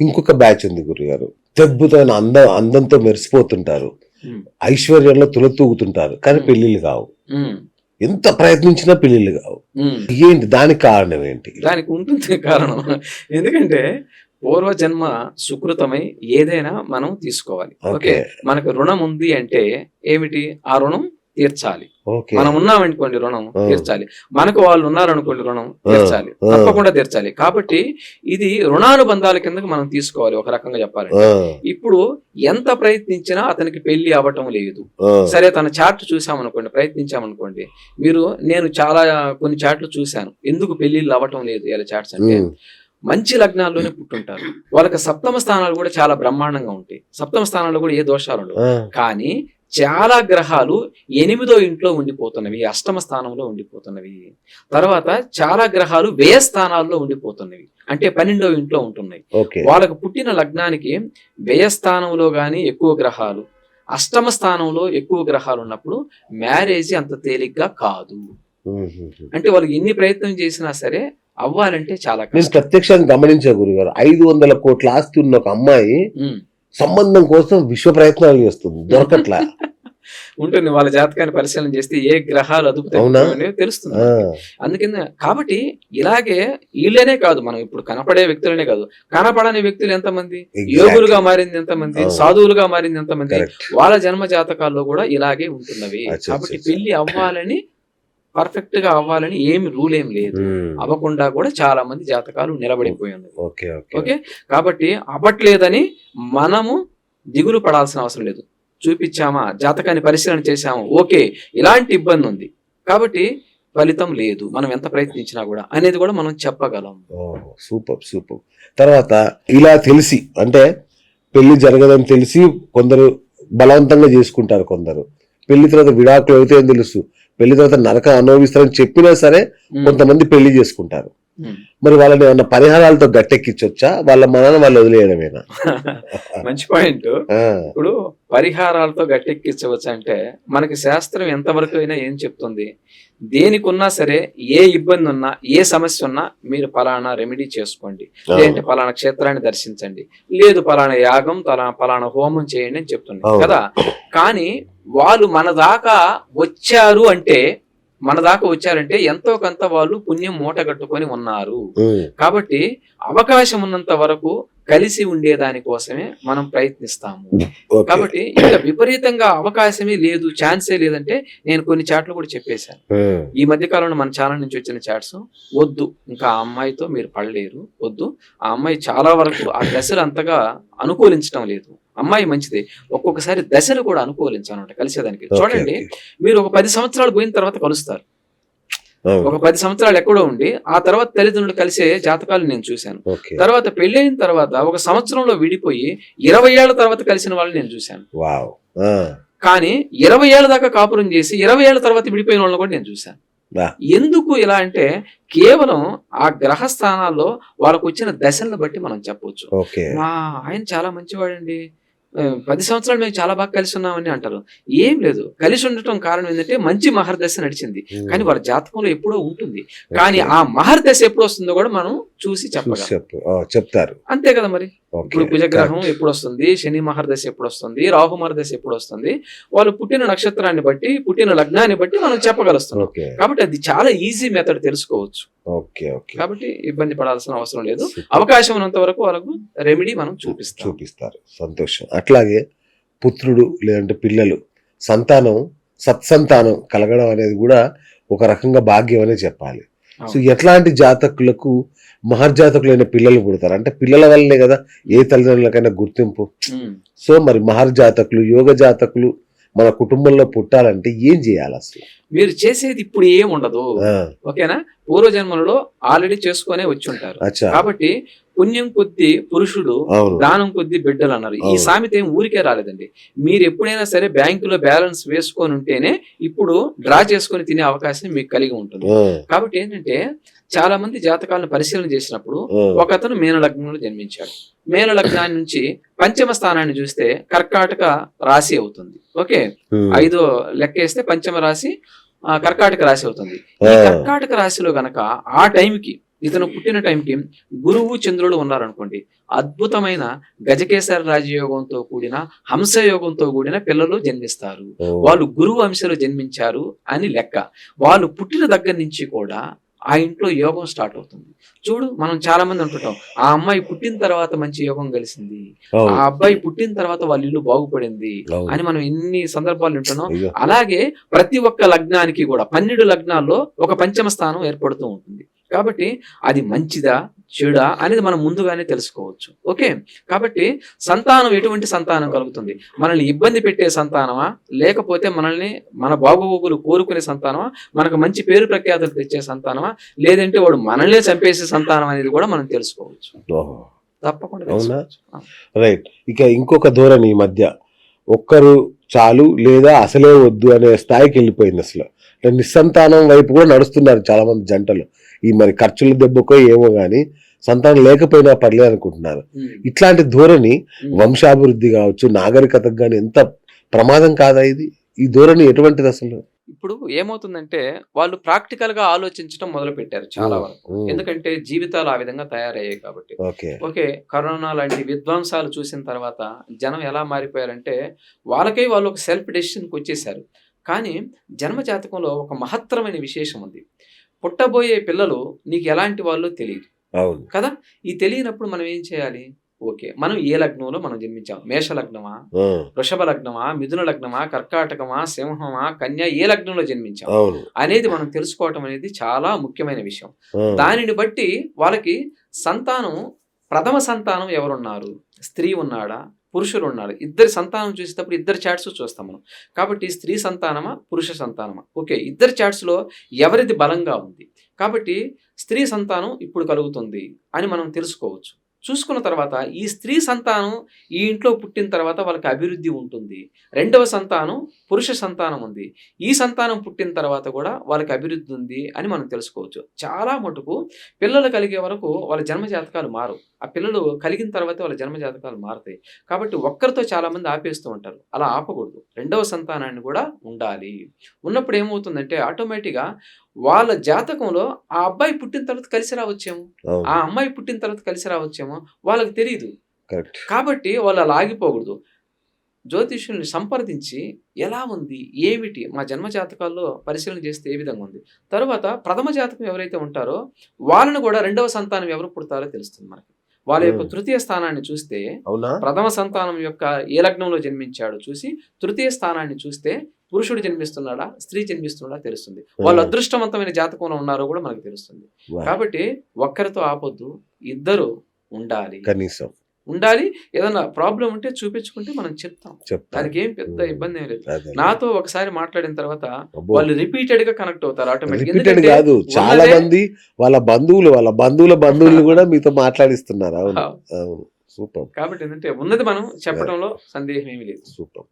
ఇంకొక బ్యాచ్ ఉంది గురుగారు, అద్భుతమైన అందంతో మెరిసిపోతుంటారు, ఉమ్, ఐశ్వర్యంలో తులతూగుతుంటారు, కానీ ఉమ్, పెళ్లిళ్ళు కావు. ఉమ్, ఎంత ప్రయత్నించినా పెళ్లిళ్ళు కావు. ఉమ్. ఏంటి దానికి కారణం ఏంటి? దానికి ఉంటుంది కారణం. ఎందుకంటే పూర్వజన్మ సుకృతమై ఏదైనా మనం తీసుకోవాలి. ఓకే, ఓకే మనకు రుణం ఉంది అంటే ఏమిటి, ఆ రుణం తీర్చాలి. ఓకే మనం ఉన్నామనుకోండి రుణం ఆ, తీర్చాలి, మనకు వాళ్ళు ఉన్నారనుకోండి రుణం తీర్చాలి, ఆ, తప్పకుండా తీర్చాలి. కాబట్టి ఇది రుణానుబంధాల కిందకి మనం తీసుకోవాలి ఒక రకంగా చెప్పాలంటే. ఆ, ఇప్పుడు ఎంత ప్రయత్నించినా అతనికి పెళ్లి అవ్వటం లేదు. ఆ, సరే, తన చార్ట్ చూసామనుకోండి, ప్రయత్నించామనుకోండి, నేను కొన్ని చార్ట్లు చూశాను, ఎందుకు పెళ్లిళ్ళు అవ్వటం లేదు ఇలా చార్ట్స్ అంటే, ఉమ్, మంచి లగ్నాల్లోనే పుట్టుంటారు, వాళ్ళకి సప్తమ స్థానాలు కూడా చాలా బ్రహ్మాండంగా ఉంటాయి, సప్తమ స్థానాల్లో కూడా ఏ దోషాలు ఉండవు. ఆ, కానీ చాలా గ్రహాలు 8వ ఇంట్లో ఉండిపోతున్నవి, అష్టమ స్థానంలో ఉండిపోతున్నవి. తర్వాత చాలా గ్రహాలు వ్యయ స్థానాల్లో ఉండిపోతున్నవి, అంటే 12వ ఇంట్లో ఉంటున్నాయి. ఓకే వాళ్ళకు పుట్టిన లగ్నానికి వ్యయ స్థానంలో గాని ఎక్కువ గ్రహాలు, అష్టమ స్థానంలో ఎక్కువ గ్రహాలు ఉన్నప్పుడు మ్యారేజ్ అంత తేలిగ్గా కాదు. ఉమ్, ఉమ్, ఉమ్. అంటే వాళ్ళు ఎన్ని ప్రయత్నం చేసినా సరే అవ్వాలంటే చాలా నేను కష్టం. ప్రత్యక్షంగా గమనించా గురుగారు, 500 కోట్ల ఆస్తి ఉన్న ఒక అమ్మాయి ఉమ్. సంబంధం కోసం విశ్వ ప్రయత్నాలు చేస్తుంది, దొరకట్లా. ఉంటుంది, వాళ్ళ జాతకాన్ని పరిశీలన చేస్తే ఏ గ్రహాలు అదుపు అవునా? తగ్గుతాయో తెలుస్తుంది ఆ, మనకి. అందుకని కాబట్టి ఇలాగే వీళ్ళనే కాదు, మనం ఇప్పుడు కనపడే వ్యక్తులనే కాదు, కనపడని వ్యక్తులు ఎంతమంది, Exactly. యోగులుగా మారింది ఎంతమంది, అవును. సాధువులుగా మారింది ఎంతమంది, Correct. వాళ్ళ జన్మ జాతకాల్లో కూడా ఇలాగే ఉంటున్నవి. అచ్చా, కాబట్టి అచ్చా. పెళ్లి అవ్వాలని, పర్ఫెక్ట్ గా అవ్వాలని ఏమి రూల్ ఏం లేదు. ఉమ్, అవ్వకుండా కూడా చాలా మంది జాతకాలు నిలబడిపోయి ఉన్నాయి. ఓకే ఓకే ఓకే, కాబట్టి అవ్వట్లేదని మనము దిగులు పడాల్సిన అవసరం లేదు. చూపించామా, జాతకాన్ని పరిశీలన చేశాము, ఓకే ఇలాంటి ఇబ్బంది ఉంది కాబట్టి ఫలితం లేదు, మనం ఎంత ప్రయత్నించినా కూడా అనేది కూడా మనం చెప్పగలం. Super super. తర్వాత ఇలా తెలిసి, అంటే పెళ్లి జరగదని తెలిసి కొందరు బలవంతంగా చేసుకుంటారు, కొందరు పెళ్లి తర్వాత విడాకులు అవుతాయని తెలుసు, పెళ్లి తర్వాత నరకం అనుభవిస్తారని చెప్పినా సరే ఉమ్, కొంతమంది పెళ్లి చేసుకుంటారు. ఉమ్. మరి వాళ్ళని ఏమన్నా పరిహారాలతో గట్టెక్కించొచ్చా, వాళ్ళ మనని వాళ్ళు వదిలేయడమేనా? మంచి పాయింట్. ఆ, ఇప్పుడు పరిహారాలతో గట్టెక్కించవచ్చు అంటే మనకి శాస్త్రం ఎంతవరకు అయినా ఏం చెప్తుంది, దేనికి ఉన్నా సరే, ఏ ఇబ్బంది ఉన్నా, ఏ సమస్య ఉన్నా మీరు పలానా రెమెడీ చేసుకోండి, లేదంటే పలానా క్షేత్రాన్ని దర్శించండి, లేదు పలానా యాగం పలానా హోమం చేయండి అని చెప్తుంది అవును. కదా. కానీ వాళ్ళు మన దాకా వచ్చారంటే ఎంతో కొంత వాళ్ళు పుణ్యం మూటగట్టుకొని ఉన్నారు. ఉమ్, కాబట్టి అవకాశం ఉన్నంత వరకు కలిసి ఉండేదాని కోసమే మనం ప్రయత్నిస్తాము. ఓకే. కాబట్టి ఇంకా విపరీతంగా అవకాశమే లేదు, ఛాన్సే లేదంటే నేను కొన్ని చాట్లు కూడా చెప్పేశాను. ఉమ్, ఈ మధ్య కాలంలో మన ఛానల్ నుంచి వచ్చిన చాట్స్, వద్దు ఇంకా ఆ అమ్మాయితో మీరు పడలేరు, వద్దు, ఆ అమ్మాయి చాలా వరకు ఆ దశలు అంతగా అనుకూలించడం లేదు, అమ్మాయి మంచిదే, ఒక్కొక్కసారి దశలు కూడా అనుకూలించాలంట కలిసేదానికి. ఓకే, చూడండి, ఓకే. మీరు ఒక 10 సంవత్సరాలు పోయిన తర్వాత కలుస్తారు, అవును. ఒక 10 సంవత్సరాలు ఎక్కడో ఉండి ఆ తర్వాత తల్లిదండ్రులు కలిసే జాతకాలు నేను చూశాను. ఓకే. తర్వాత పెళ్ళైన తర్వాత ఒక సంవత్సరంలో విడిపోయి 20 ఏళ్ల తర్వాత కలిసిన వాళ్ళని నేను చూశాను. వావ్. ఆ, కానీ 20 ఏళ్ల దాకా కాపురం చేసి 20 ఏళ్ల తర్వాత విడిపోయిన వాళ్ళని కూడా నేను చూశాను. వా. ఎందుకు ఇలా అంటే కేవలం ఆ గ్రహ స్థానాల్లో వాళ్ళకు వచ్చిన దశలను బట్టి మనం చెప్పొచ్చు. ఓకే. మా ఆయన చాలా మంచివాడండి, 10 సంవత్సరాలు మేము చాలా బాగా కలిసి ఉన్నామని అంటారు. ఏం లేదు, కలిసి ఉండటం కారణం ఏంటంటే మంచి మహర్దశ నడిచింది, కానీ వాళ్ళ జాతకంలో ఎప్పుడో ఉంటుంది. కానీ ఆ మహర్దశ ఎప్పుడు వస్తుందో కూడా మనం చూసి చెప్పగలం. చెప్తారు. అంతే కదా మరి. ఓకే. ఇప్పుడు కుజగ్రహం ఎప్పుడు వస్తుంది, శని మహర్దశ ఎప్పుడు వస్తుంది, రాహు మహర్దశ ఎప్పుడు వస్తుంది, వాళ్ళు పుట్టిన నక్షత్రాన్ని బట్టి, పుట్టిన లగ్నాన్ని బట్టి మనం చెప్పగలుస్తున్నాం. ఓకే. కాబట్టి అది చాలా ఈజీ మెథడ్, తెలుసుకోవచ్చు. Okay okay. కాబట్టి ఇబ్బంది పడాల్సిన అవసరం లేదు. అవకాశం ఉన్నంత వరకు వాళ్ళకు రెమెడీ మనం చూపిస్తారు. సంతోషం. అట్లాగే పుత్రుడు లేదంటే పిల్లలు, సంతానం, సత్సంతానం కలగడం అనేది కూడా ఒక రకంగా భాగ్యం అనే చెప్పాలి. సో ఎట్లాంటి జాతకులకు మహర్జాతకులైన పిల్లలు పుడతారు అంటే పిల్లల వల్లనే కదా ఏ తల్లిదండ్రులకైనా గుర్తింపు. సో మరి మహర్జాతకులు, యోగ జాతకులు మన కుటుంబంలో పుట్టాలంటే ఏం చేయాలి అసలు? మీరు చేసేది ఇప్పుడు ఏం ఉండదు, ఓకేనా. పూర్వజన్మలలో ఆల్రెడీ చేసుకునే వచ్చి ఉంటారు. కాబట్టి పుణ్యం కొద్ది పురుషుడు, దానం కొద్ది బిడ్డలు అన్నారు. ఈ సామెత ఏం ఊరికే రాలేదండి. మీరు ఎప్పుడైనా సరే బ్యాంకులో బ్యాలెన్స్ వేసుకొని ఉంటేనే ఇప్పుడు డ్రా చేసుకొని తినే అవకాశం మీకు కలిగి ఉంటుంది. కాబట్టి ఏంటంటే చాలా మంది జాతకాలను పరిశీలన చేసినప్పుడు ఒక అతను మీన లగ్నంలో జన్మించాడు. మీన లగ్నాన్ని నుంచి పంచమ స్థానాన్ని చూస్తే కర్కాటక రాశి అవుతుంది. ఓకే, 5వ లెక్క వేస్తే పంచమ రాశి కర్కాటక రాశి అవుతుంది. ఈ కర్కాటక రాశిలో గనక ఆ టైంకి ఇతను పుట్టిన టైంకి గురువు చంద్రుడు ఉన్నారనుకోండి, అద్భుతమైన గజకేసర రాజయోగంతో కూడిన హంసయోగంతో కూడిన పిల్లలు జన్మిస్తారు. వాళ్ళు గురువు అంశలో జన్మించారు అని లెక్క. వాళ్ళు పుట్టిన దగ్గర నుంచి కూడా ఆ ఇంట్లో యోగం స్టార్ట్ అవుతుంది. చూడు, మనం చాలా మంది అంటుంటాం, ఆ అమ్మాయి పుట్టిన తర్వాత మంచి యోగం కలిసింది, ఆ అబ్బాయి పుట్టిన తర్వాత వాళ్ళ ఇల్లు బాగుపడింది అని మనం ఎన్ని సందర్భాలు వింటున్నాం. అలాగే ప్రతి ఒక్క లగ్నానికి కూడా 12 లగ్నాల్లో ఒక పంచమ స్థానం ఏర్పడుతూ ఉంటుంది. కాబట్టి అది మంచిదా చెడా అనేది మనం ముందుగానే తెలుసుకోవచ్చు. ఓకే, కాబట్టి సంతానం ఎటువంటి సంతానం కలుగుతుంది? మనల్ని ఇబ్బంది పెట్టే సంతానమా, లేకపోతే మనల్ని మన బాగోగులు కోరుకునే సంతానమా, మనకు మంచి పేరు ప్రఖ్యాతులు తెచ్చే సంతానమా, లేదంటే వాడు మనల్నే చంపేసే సంతానం అనేది కూడా మనం తెలుసుకోవచ్చు. తప్పకుండా తెలుసుకోవచ్చు. రైట్. ఇక ఇంకొక ధోరణి ఈ మధ్య ఒక్కరు చాలు లేదా అసలే వద్దు అనే స్థాయికి వెళ్ళిపోయింది. అసలు నిస్సంతానం వైపు కూడా నడుస్తున్నారు చాలా మంది జంటలు. ఈ మరి ఖర్చుల దెబ్బకో ఏమో గానీ సంతానం లేకపోయినా పర్లేదు అనుకుంటున్నారు. ఇట్లాంటి ధోరణి వంశాభివృద్ధి కావచ్చు, నాగరికతకు గానీ ఎంత ప్రమాదం కాదా ఇది? ఈ ధోరణి ఎటువంటిది అసలు? ఇప్పుడు ఏమవుతుందంటే వాళ్ళు ప్రాక్టికల్ గా ఆలోచించడం మొదలు పెట్టారు చాలా వరకు. ఎందుకంటే జీవితాలు ఆ విధంగా తయారయ్యాయి కాబట్టి. ఓకే, కరోనా లాంటి విధ్వంసాలు చూసిన తర్వాత జనం ఎలా మారిపోయారంటే వాళ్ళకై వాళ్ళు ఒక సెల్ఫ్ డెసిషన్కి వచ్చేసారు. కానీ జన్మ జాతకంలో ఒక మహత్తరమైన విశేషం ఉంది. పుట్టబోయే పిల్లలు నీకు ఎలాంటి వాళ్ళు తెలియదు కదా. ఈ తెలియనప్పుడు మనం ఏం చేయాలి? ఓకే, మనం ఏ లగ్నంలో మనం జన్మించాం? మేష లగ్నమా, వృషభ లగ్నమా, మిథున లగ్నమా, కర్కాటకమా, సింహమా, కన్య, ఏ లగ్నంలో జన్మించాం అనేది మనం తెలుసుకోవటం అనేది చాలా ముఖ్యమైన విషయం. దానిని బట్టి వాళ్ళకి సంతానం, ప్రథమ సంతానం ఎవరున్నారు, స్త్రీ ఉన్నాడా, పురుషులు ఉన్నారు, ఇద్దరి సంతానం చూసేటప్పుడు ఇద్దరు చాట్స్ చూస్తాం మనం. కాబట్టి స్త్రీ సంతానమా, పురుష సంతానమా, ఓకే, ఇద్దరు చాట్స్లో ఎవరిది బలంగా ఉంది, కాబట్టి స్త్రీ సంతానం ఇప్పుడు కలుగుతుంది అని మనం తెలుసుకోవచ్చు. చూసుకున్న తర్వాత ఈ స్త్రీ సంతానం ఈ ఇంట్లో పుట్టిన తర్వాత వాళ్ళకి అభివృద్ధి ఉంటుంది. రెండవ సంతానం పురుష సంతానం ఉంది, ఈ సంతానం పుట్టిన తర్వాత కూడా వాళ్ళకి అభివృద్ధి ఉంది అని మనం తెలుసుకోవచ్చు. చాలా మటుకు పిల్లలు కలిగే వరకు వాళ్ళ జన్మ జాతకాలు మారు, ఆ పిల్లలు కలిగిన తర్వాత వాళ్ళ జన్మ జాతకాలు మారుతాయి. కాబట్టి ఒక్కరితో చాలా మంది ఆపేస్తూ ఉంటారు. అలా ఆపకూడదు, రెండవ సంతానాన్ని కూడా ఉండాలి. ఉన్నప్పుడు ఏమవుతుందంటే ఆటోమేటిక్గా వాళ్ళ జాతకంలో ఆ అబ్బాయి పుట్టిన తర్వాత కలిసి రావచ్చేమో, ఆ అమ్మాయి పుట్టిన తర్వాత కలిసి రావచ్చేమో వాళ్ళకి తెలియదు. కాబట్టి వాళ్ళు అలా ఆగిపోకూడదు. జ్యోతిష్యుల్ని సంప్రదించి ఎలా ఉంది, ఏమిటి, మా జన్మ జాతకాల్లో పరిశీలన చేస్తే ఏ విధంగా ఉంది, తర్వాత ప్రథమ జాతకం ఎవరైతే ఉంటారో వాళ్ళని కూడా రెండవ సంతానం ఎవరు పుడతారో తెలుస్తుంది మనకి. వాళ్ళ యొక్క తృతీయ స్థానాన్ని చూస్తే, ప్రథమ సంతానం యొక్క ఏ లగ్నంలో జన్మించాడో చూసి తృతీయ స్థానాన్ని చూస్తే పురుషుడు జన్మిస్తున్నాడా, స్త్రీ జన్మిస్తున్నాడా తెలుస్తుంది. వాళ్ళు అదృష్టవంతమైన జాతకంలో ఉన్నారో కూడా మనకు తెలుస్తుంది. కాబట్టి ఒక్కరితో ఆపొద్దు, ఇద్దరు ఉండాలి, కనీసం ఉండాలి. ఏదన్నా ప్రాబ్లం ఉంటే చూపించుకుంటే మనం చెప్తాం, దానికి ఏం పెద్ద ఇబ్బంది ఏం లేదు. నాతో ఒకసారి మాట్లాడిన తర్వాత వాళ్ళు రిపీటెడ్ గా కనెక్ట్ అవుతారు ఆటోమేటిక్. కాదు, చాలా మంది వాళ్ళ బంధువులు కూడా మీతో మాట్లాడిస్తున్నారు. సూపర్. కాబట్టి ఏంటంటే ఉన్నది మనం చెప్పడంలో సందేహం ఏమీ లేదు. సూపర్.